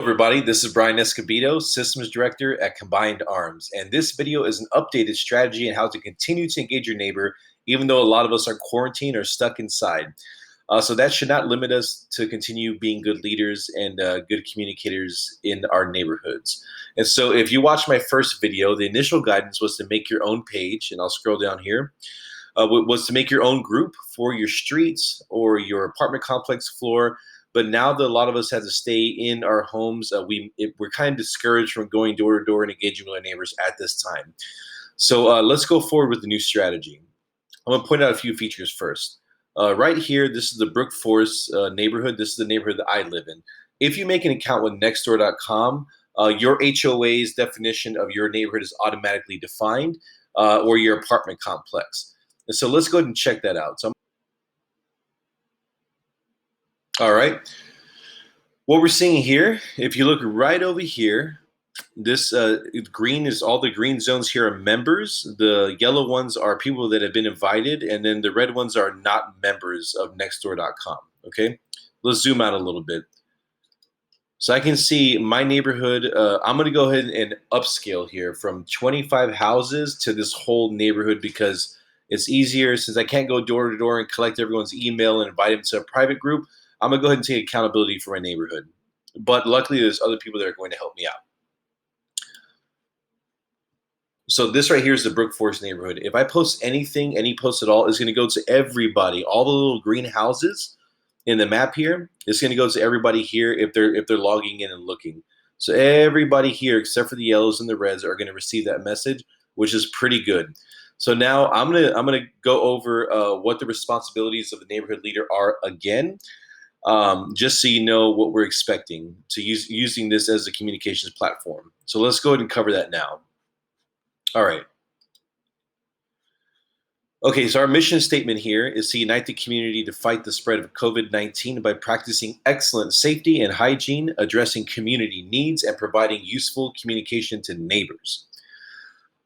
Everybody, this is Brian Escobedo, Systems Director at Combined Arms, and this video is an updated strategy on how to continue to engage your neighbor, even though a lot of us are quarantined or stuck inside. So that should not limit us to continue being good leaders and good communicators in our neighborhoods. And so if you watch my first video, the initial guidance was to make your own page, and I'll scroll down here, was to make your own group for your streets or your apartment complex floor. But now that a lot of us have to stay in our homes, we're kind of discouraged from going door to door and engaging with our neighbors at this time. So let's go forward with the new strategy. I'm going to point out a few features first. Right here, this is the Brook Forest neighborhood. This is the neighborhood that I live in. If you make an account with Nextdoor.com, your HOA's definition of your neighborhood is automatically defined, or your apartment complex. And so let's go ahead and check that out. All right. What we're seeing here, if you look right over here, this green is all the green zones here are members. The yellow ones are people that have been invited, and then the red ones are not members of Nextdoor.com. Okay, let's zoom out a little bit. So I can see my neighborhood. I'm going to go ahead and upscale here from 25 houses to this whole neighborhood because it's easier since I can't go door to door and collect everyone's email and invite them to a private group. I'm going to go ahead and take accountability for my neighborhood. But luckily, there's other people that are going to help me out. So this right here is the Brook Forest neighborhood. If I post anything, any post at all, is going to go to everybody. All the little green houses in the map here, it's going to go to everybody here if they're logging in and looking. So everybody here, except for the yellows and the reds, are going to receive that message, which is pretty good. So now I'm gonna go over what the responsibilities of the neighborhood leader are again. Just so you know what we're expecting to using this as a communications platform. So let's go ahead and cover that now. All right. Okay, so our mission statement here is to unite the community to fight the spread of COVID-19 by practicing excellent safety and hygiene, addressing community needs, and providing useful communication to neighbors.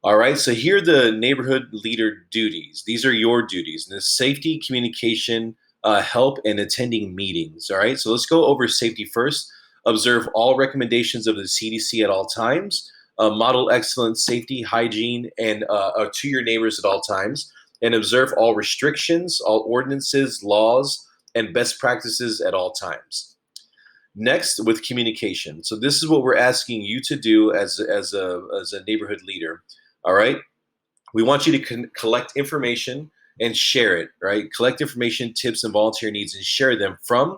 All right, so here are the neighborhood leader duties. These are your duties. And the safety, communication, help, and attending meetings. All right, so let's go over safety first. Observe all recommendations of the CDC at all times. Model excellent safety, hygiene, and to your neighbors at all times. And observe all restrictions, all ordinances, laws, and best practices at all times. Next, with communication. So this is what we're asking you to do as a neighborhood leader. All right, we want you to collect information and share it, right? Collect information, tips, and volunteer needs and share them from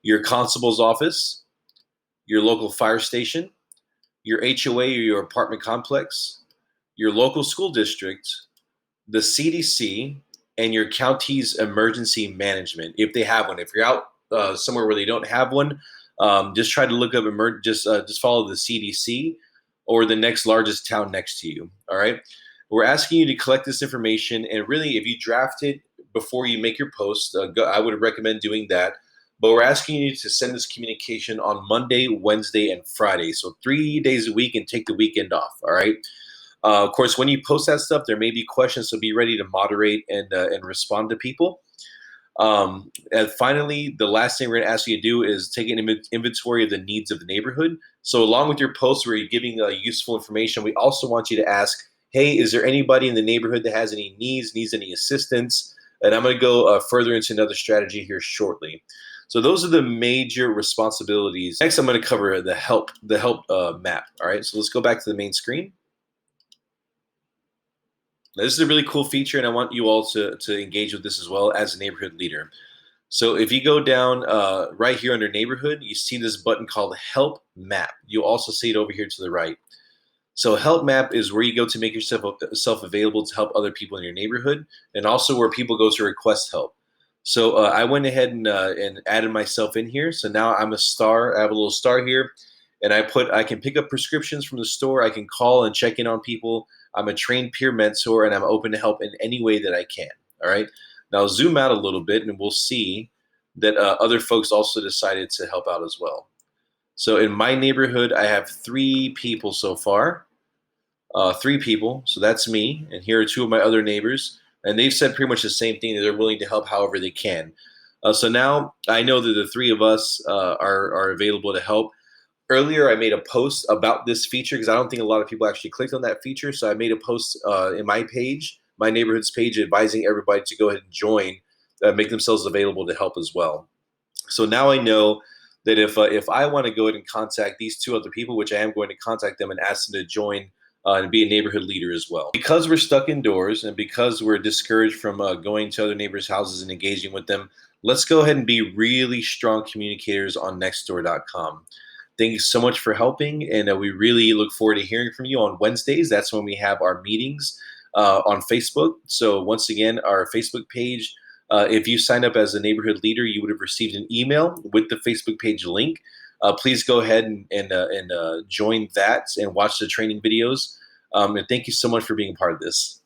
your constable's office, your local fire station, your HOA or your apartment complex, your local school district, the CDC, and your county's emergency management, if they have one. If you're out somewhere where they don't have one, just try to look up, just follow the CDC or the next largest town next to you, all right? We're asking you to collect this information, and really, if you draft it before you make your post, I would recommend doing that. But we're asking you to send this communication on Monday, Wednesday, and Friday, so 3 days a week, and take the weekend off, all right? Of course, when you post that stuff, there may be questions, so be ready to moderate and respond to people. And finally, the last thing we're going to ask you to do is take an inventory of the needs of the neighborhood. So along with your posts where you're giving useful information, we also want you to ask, hey, is there anybody in the neighborhood that has any needs any assistance? And I'm going to go further into another strategy here shortly. So those are the major responsibilities. Next, I'm going to cover the help map. All right, so let's go back to the main screen. Now, this is a really cool feature, and I want you all to engage with this as well as a neighborhood leader. So if you go down right here under neighborhood, you see this button called Help Map. You'll also see it over here to the right. So Help Map is where you go to make yourself available to help other people in your neighborhood, and also where people go to request help. So I went ahead and added myself in here. So now I'm a star. I have a little star here, and I can pick up prescriptions from the store. I can call and check in on people. I'm a trained peer mentor, and I'm open to help in any way that I can. All right. Now zoom out a little bit, and we'll see that other folks also decided to help out as well. So in my neighborhood, I have 3 people so far. 3 people. So that's me, and here are 2 of my other neighbors, and they've said pretty much the same thing, that they're willing to help however they can. So now I know that the 3 of us are available to help. Earlier, I made a post about this feature because I don't think a lot of people actually clicked on that feature. So I made a post in my page, my neighborhood's page, advising everybody to go ahead and join, make themselves available to help as well. So now I know that if I want to go ahead and contact these two other people, which I am going to contact them and ask them to join and be a neighborhood leader as well. Because we're stuck indoors and because we're discouraged from going to other neighbors' houses and engaging with them, let's go ahead and be really strong communicators on Nextdoor.com. Thank you so much for helping, and we really look forward to hearing from you on Wednesdays. That's when we have our meetings on Facebook. So once again, our Facebook page, if you signed up as a neighborhood leader, you would have received an email with the Facebook page link. Please go ahead and join that and watch the training videos. And thank you so much for being a part of this.